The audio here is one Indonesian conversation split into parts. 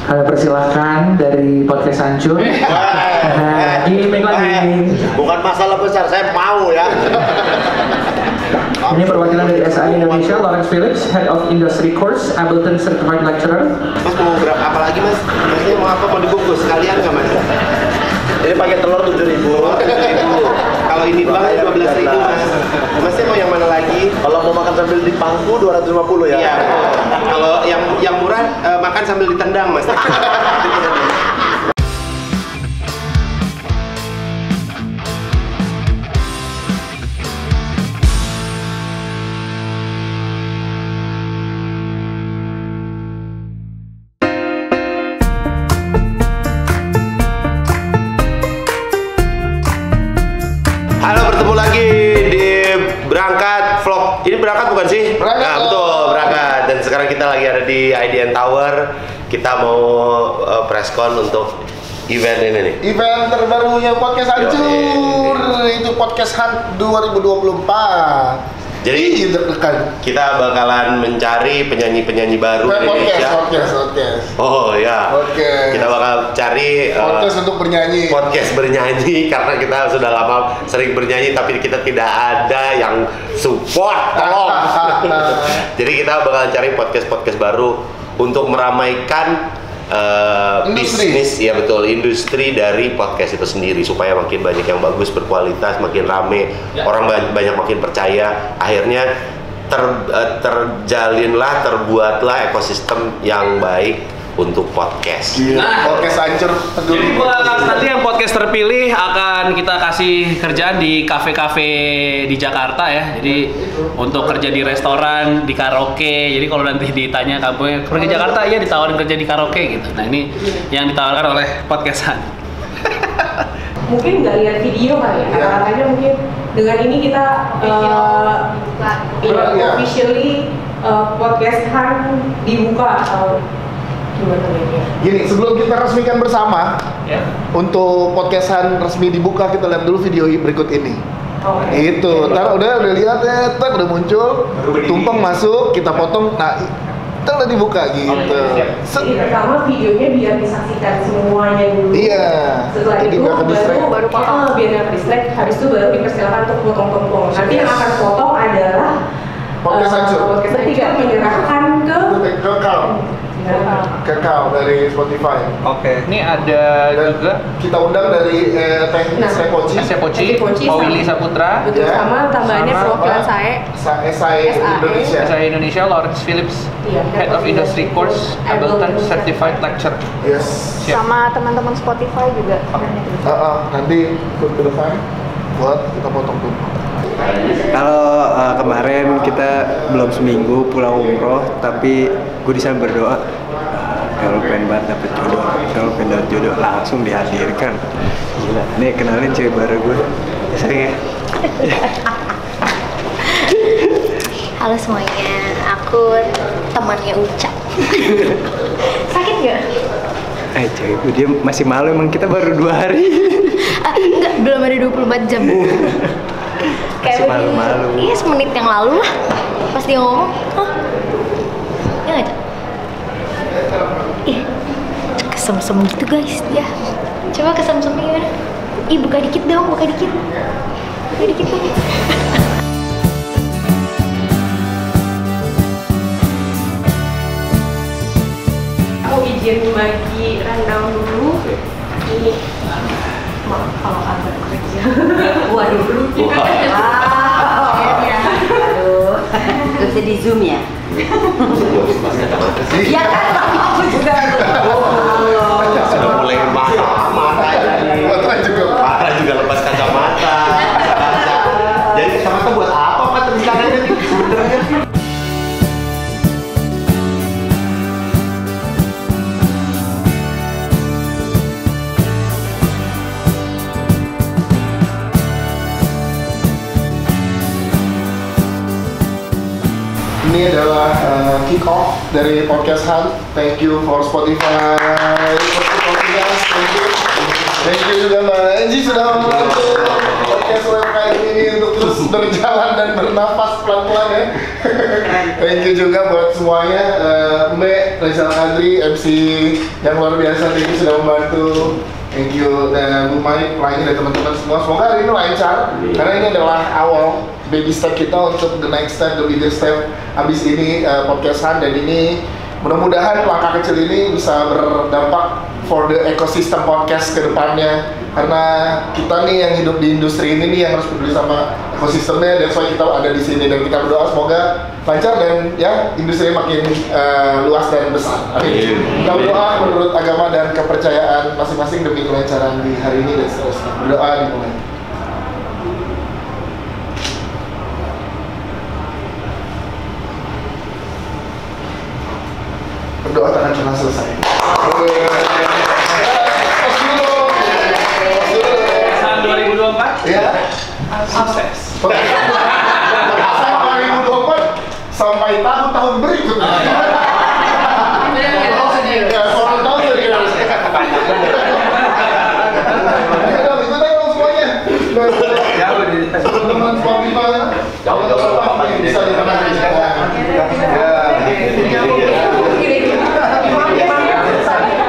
Persilahkan dari podcast Hancur. Gimik lagi. Bukan masalah besar, saya mau ya. Ini perwakilan dari SI Indonesia, Lawrence Phillips, Head of Industry Course, Ableton Certified Lecturer. Mas mau berapa apa lagi mas? Masnya mau apa? Mau dibungkus sekalian nggak mas? Ini pakai telur 7.000. Kalau ini doang 12.000 mas. Masnya mau yang mana lagi? Kalau mau makan sambil di pangku 250 ya? Iya. Kalau yang murah makan sambil ditendang mas. Halo, bertemu lagi di Berangkat Vlog. Ini berangkat bukan sih? Berangkat. Nah, betul, berangkat. Dan sekarang kita lagi ada di IDN Tower. Kita mau presscon untuk event ini nih. Event terbarunya Podcast Hancur. Itu Podcast Hunt 2024. Jadi deg-degan. kita bakalan mencari penyanyi-penyanyi baru di Indonesia. Podcast. Oh ya. Podcast. Kita bakal cari Podcast untuk bernyanyi. podcast bernyanyi karena kita sudah lama sering bernyanyi tapi kita tidak ada yang support. Tolong. Jadi kita bakal cari podcast baru untuk meramaikan bisnis, ya betul, industri dari podcast itu sendiri supaya makin banyak yang bagus, berkualitas, makin rame, orang banyak makin percaya, akhirnya terbuatlah ekosistem yang baik untuk podcast. Nah, Podcast Hancur. jadi buat nanti yang podcast terpilih akan kita kasih kerjaan di kafe-kafe di Jakarta ya. Jadi untuk kerja di restoran, di karaoke. Jadi kalau nanti ditanya kamu pergi Jakarta, iya ditawarin kerja di karaoke gitu. Nah ini yang ditawarkan oleh podcastan. Mungkin nggak lihat video kali ya, makanya mungkin dengan ini kita officially podcast Hunt dibuka atau gimana ya? Gini, sebelum kita resmikan bersama, untuk podcastan resmi dibuka, kita lihat dulu video berikut ini. Itu, ntar udah lihat ya, ntar udah muncul, tumpeng masuk, kita potong, nah ntar udah dibuka gitu. Jadi pertama videonya biar disaksikan semuanya dulu. Iya. Setelah Jadi itu nggak ke-distract. baru potong, biar nggak distract. Habis itu baru dipersilakan untuk potong-potong. Nanti yang akan potong adalah Podcast Hancur. Podcast Hancur menyerahkan Kekal dari Spotify. Oke. Ini ada Dan juga kita undang dari Teh Sepoci. Poci, Willy Saputra, Betul, Ya. sama tambahnya Sama perwakilan Pak saya. SI Indonesia. SI Indonesia, Lawrence Phillips, Iya, Head of Industry Course, Ableton Certified Lecturer. Yes. Siap. Sama teman-teman Spotify juga. Nanti ikut ke depan buat kita potong tumpeng. Kalau kemarin kita belum seminggu pulang umroh, tapi gue di sana berdoa kalau pengen banget dapet jodoh, kalau pengen dapet jodoh langsung dihadirkan. Gila, nih kenalin cewek baru gue, sayang ya. Halo semuanya, aku temannya Uca. Sakit nggak? Cewek gue dia masih malu, emang kita baru 2 hari. Enggak, belum ada 24 jam. Masih malu-malu. Iya, semenit yang lalu lah. Pas dia ngomong, hah? Iya nggak, Cak? Ih, kesem-sem gitu guys dia. Coba kesem-semnya gimana? Ih, buka dikit dong, buka dikit. Buka dikit dong. Aku izin bagi rundown dulu. Ini maaf kalau agak kerja. Waduh, lucu. Aduh, bisa di zoom ya? Iya kan? Aku juga. Sudah mulai mata juga lepas kacamata. Jadi kacamata buat apa Pak rencananya nih sebenarnya? Ini adalah kick off dari Podcast Hunt. Thank you for Spotify. Thank you juga Mbak Angie sudah membantu podcast web kayak ini untuk terus berjalan dan bernafas pelan-pelan ya. Thank you juga buat semuanya, Mbak Rizal Adri, MC yang luar biasa ini sudah membantu. Thank you dan Bu Mike, lainnya dan teman-teman semua. Semoga hari ini lancar karena ini adalah awal baby step kita untuk the next step, the bigger step. Abis ini podcastan dan ini mudah-mudahan langkah kecil ini bisa berdampak for the ecosystem podcast ke depannya. Karena kita nih yang hidup di industri ini nih yang harus peduli sama ekosistemnya, dan why kita ada di sini dan kita berdoa semoga lancar dan ya industri makin luas dan besar. Amin. Kita berdoa menurut agama dan kepercayaan masing-masing demi kelancaran di hari ini dan seterusnya. Berdoa dimulai. Berdoa tak akan pernah selesai. Tahun 2024? Ya. Sukses. Sampai 2024 sampai tahun-tahun berikutnya. Soal tahun jadi harus ikutan dong semuanya. Teman-teman Spotify, jangan lupa bisa ditekan.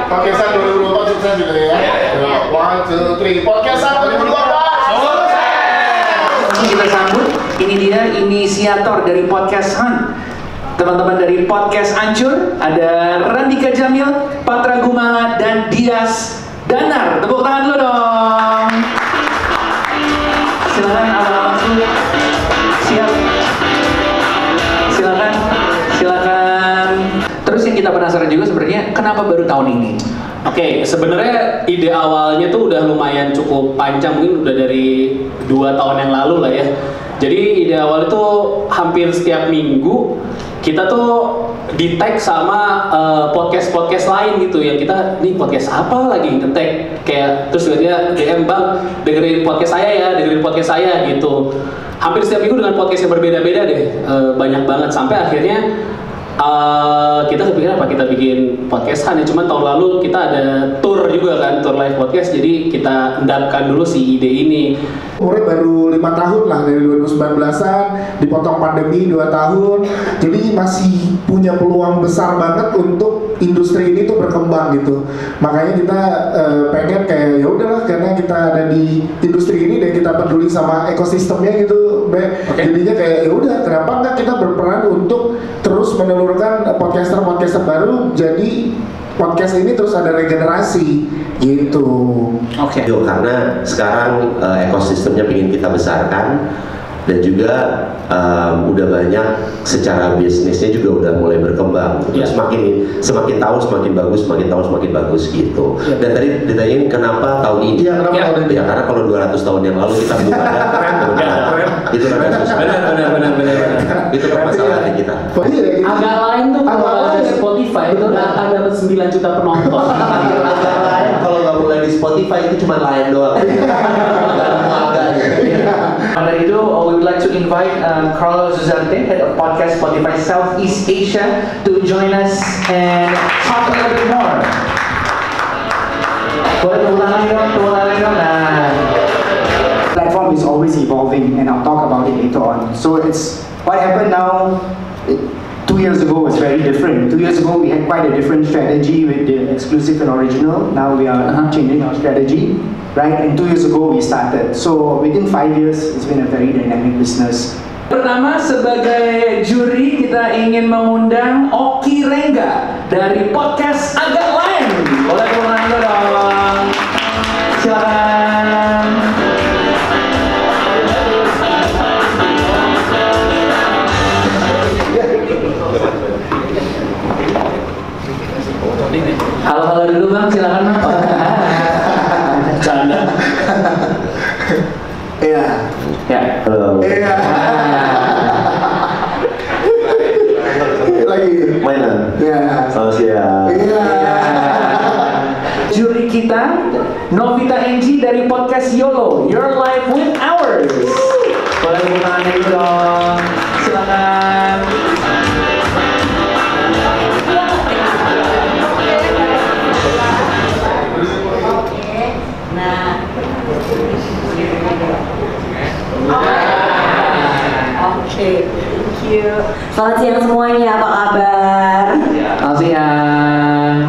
Podcastan 2024 sukses juga ya. 1, 2, 3. Podcastan 2024. Kita sambut, ini dia inisiator dari Podcast Hunt. Teman-teman dari Podcast Ancur, ada Randika Jamil, Patra Gumala, dan Dias Danar. Tepuk tangan dulu dong. Silakan abang-abang semua. Siap. Silakan. Terus yang kita penasaran juga sebenarnya kenapa baru tahun ini? Oke, sebenarnya ide awalnya tuh udah lumayan cukup panjang, mungkin udah dari 2 tahun yang lalu lah ya. Jadi ide awal itu hampir setiap minggu kita tuh di tag sama podcast lain gitu, yang kita nih podcast apa lagi nge-tag kayak, terus dia DM, Bang dengerin podcast saya gitu. Hampir setiap minggu dengan podcast yang berbeda-beda deh, banyak banget sampai akhirnya kita kepikiran apa kita bikin podcastan ya. Cuman tahun lalu kita ada tour juga kan, tour live podcast, jadi kita endapkan dulu si ide ini. Umurnya baru 5 tahun lah, dari 2019an, dipotong pandemi 2 tahun, jadi masih punya peluang besar banget untuk industri ini tuh berkembang gitu. Makanya kita pengen kayak ya udahlah, karena kita ada di industri ini dan kita peduli sama ekosistemnya gitu, jadinya kayak ya udah, kenapa enggak kita berperan untuk terus menelurkan podcaster baru, jadi podcast ini terus ada regenerasi gitu. Oke. Karena sekarang ekosistemnya ingin kita besarkan dan juga udah banyak secara bisnisnya juga udah mulai berkembang. Terus semakin tahun semakin bagus gitu. Dan tadi ditanyain kenapa tahun ini? Ya karena kalau 200 tahun yang lalu kita belum ada keren. Itu kan susah. Benar. Itu permasalahan kita. Agak lain tuh kalau ada Spotify itu udah akan dapat 9 juta penonton. Kalau nggak mulai di Spotify itu cuma lain doang. Dari itu, we would like to invite Carlos Zuzante, head of podcast Spotify Southeast Asia, to join us and talk a little bit more. Boleh tulang dong. Platform is always evolving, and I'll talk about it later on. So it's what happened now. 2 years ago was very different. 2 years ago we had quite a different strategy with the exclusive and original. Now we are changing our strategy, right? And 2 years ago we started. So within 5 years, it's been a very dynamic business. Pertama, sebagai juri kita ingin mengundang Oki Rengga dari podcast Agak Lain. Boleh ulang dong. Silakan. Halo dulu Bang, silakan Bang. Canda. Iya. Ya. Halo. Iya. Lagi Mainan. Iya. Selamat siang. Iya. Juri kita Novita Enji dari podcast YOLO, Your Life with Ours. Boleh tepuk tangannya dulu dong. Silakan. Selamat siang semuanya, apa kabar? Selamat siang.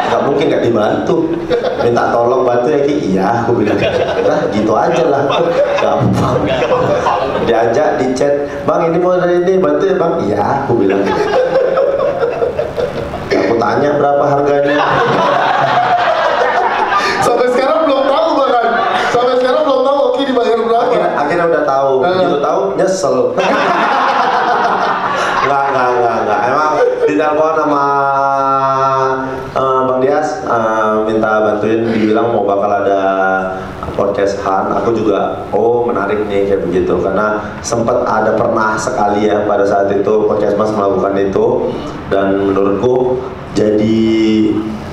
Gak mungkin gak dibantu. Minta tolong bantu ya Ki. Iya, aku bilang. Nah, gitu aja lah. Gampang. Diajak di chat, Bang ini mau dari ini bantu ya Bang. Iya, aku bilang. Aku tanya berapa harganya. Sampai sekarang belum tahu bahkan. Sampai sekarang belum tahu Oki dibayar berapa. Akhirnya udah tahu. Begitu tahu nyesel. Enggak. Emang ditelepon sama Bang Dias minta bantuin, dibilang mau bakal ada podcast Han. Aku juga menarik nih kayak begitu karena sempat ada pernah sekali ya pada saat itu podcast Mas melakukan itu, dan menurutku jadi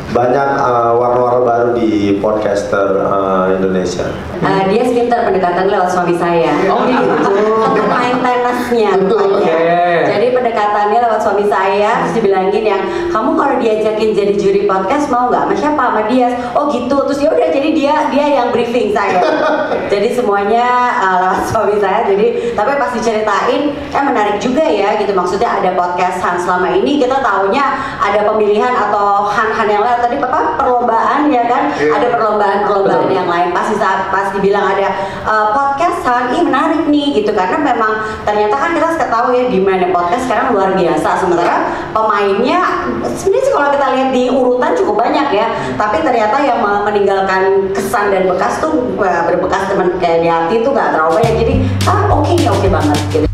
banyak warna-warna baru di podcaster Indonesia. Dia pintar pendekatan lewat suami saya. Oh gitu. Main tenasnya. Jadi pendekatannya lewat suami saya, terus dibilangin yang kamu kalau diajakin jadi juri podcast mau nggak? Sama siapa? Sama dia. Oh gitu. Terus ya udah, jadi dia yang briefing saya. Jadi semuanya lewat suami saya. Jadi tapi pas diceritain, menarik juga ya gitu. Maksudnya ada podcast Han. Selama ini kita taunya ada pemilihan atau Han yang lain. Tadi Bapak perlombaan ya kan, ada perlombaan yang lain. Pas dibilang ada podcast Han, menarik nih gitu, karena memang ternyata kan kita tahu ya di mana podcast sekarang luar biasa. Sementara pemainnya sebenarnya kalau kita lihat di urutan cukup banyak ya, tapi ternyata yang meninggalkan kesan dan bekas tuh berbekas teman kayak di hati tuh nggak terlalu banyak. Jadi oke banget gitu.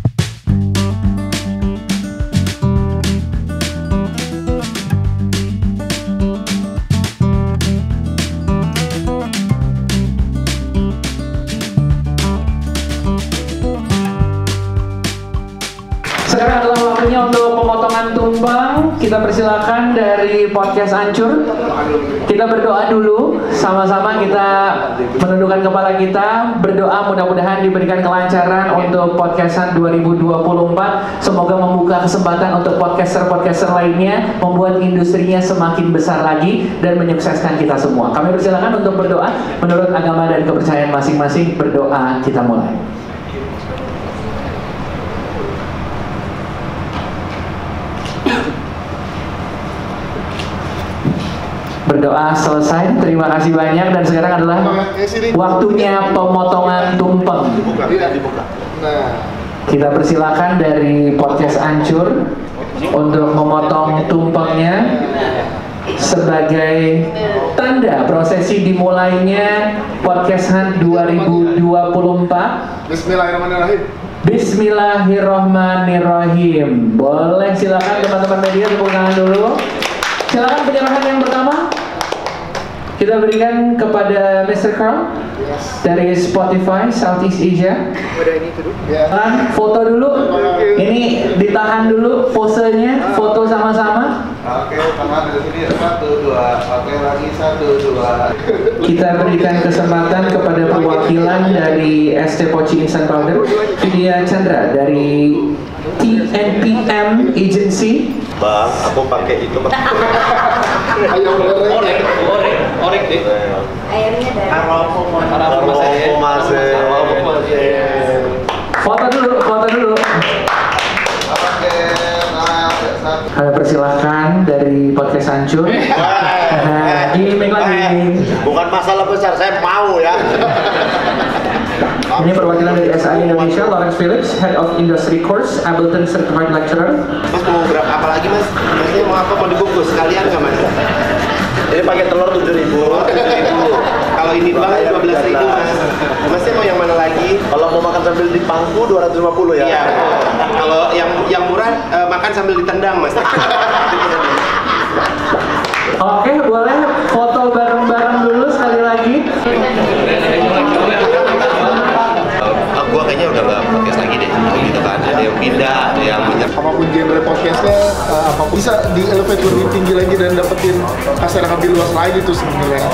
Sekarang adalah waktunya untuk pemotongan tumpeng. Kita persilakan dari podcast Ancur. Kita berdoa dulu, sama-sama kita menundukkan kepala kita, berdoa mudah-mudahan diberikan kelancaran untuk podcastan 2024. Semoga membuka kesempatan untuk podcaster-podcaster lainnya, membuat industrinya semakin besar lagi dan menyukseskan kita semua. Kami persilakan untuk berdoa menurut agama dan kepercayaan masing-masing. Berdoa, kita mulai. Berdoa selesai, terima kasih banyak, dan sekarang adalah waktunya pemotongan tumpeng. Kita persilakan dari podcast Ancur untuk memotong tumpengnya sebagai tanda prosesi dimulainya podcast Han 2024. Bismillahirrahmanirrahim. Bismillahirrahmanirrahim. Boleh silakan teman-teman media tepuk tangan dulu. Silakan penyerahan yang pertama kita berikan kepada Mr. Carl dari Spotify Southeast Asia. Foto dulu. Ini ditahan dulu posenya, foto sama-sama. Oke, tangan dari sini 1, 2. Oke, lagi 1, 2. Kita berikan kesempatan kepada perwakilan dari ST Poci Instant Powder, Vidya Chandra dari TNPM Agency. Bang, aku pakai itu Bang. Ayam Orek deh. Ayamnya dari Foto dulu. Kami persilahkan dari podcast Ancur. Gimik lagi. Bukan masalah besar, saya mau ya. Ini perwakilan dari SI Indonesia, Lawrence Phillips, Head of Industry Course, Ableton Certified Lecturer. Mas mau berapa apa lagi Mas? Masnya mau apa, mau dibungkus sekalian nggak Mas? Ini pakai telur 7.000. Kalau ini bang 12.000 Mas. Masnya mau yang mana lagi? Kalau mau makan sambil di pangku 250 ya? Iya. Kalau yang murah makan sambil ditendang Mas. Oke, boleh foto bareng-bareng dulu sekali lagi. Gua kayaknya udah nggak podcast lagi deh, gitu kan. Ada yang pindah, ada yang apapun genre podcastnya, apapun bisa di elevate lebih tinggi lagi dan dapetin pasar yang lebih luas lagi itu sebenarnya.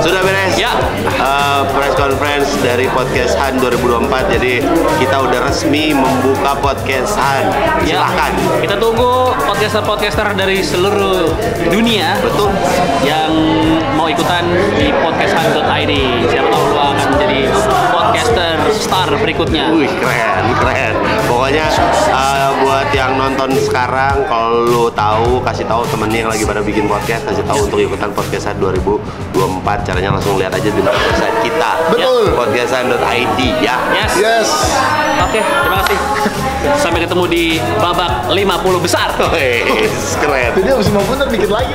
Sudah beres ya. Press conference dari podcast Han 2024. Jadi kita udah resmi membuka podcast Han. Silahkan. Ya, kita tunggu podcaster-podcaster dari seluruh dunia. Betul. Yang mau ikutan di podcasthan.id. Siapa tahu lu akan menjadi podcaster star berikutnya. Wih, keren. Pokoknya buat yang nonton sekarang, kalau lu tahu, kasih tahu temennya yang lagi pada bikin podcast, kasih tahu untuk ikutan podcastan 2024. Caranya langsung lihat aja di website kita. Betul. Podcastan.id ya. Yes. Oke, terima kasih. Sampai ketemu di babak 50 besar. Keren. Jadi abis 50 ntar bikin lagi.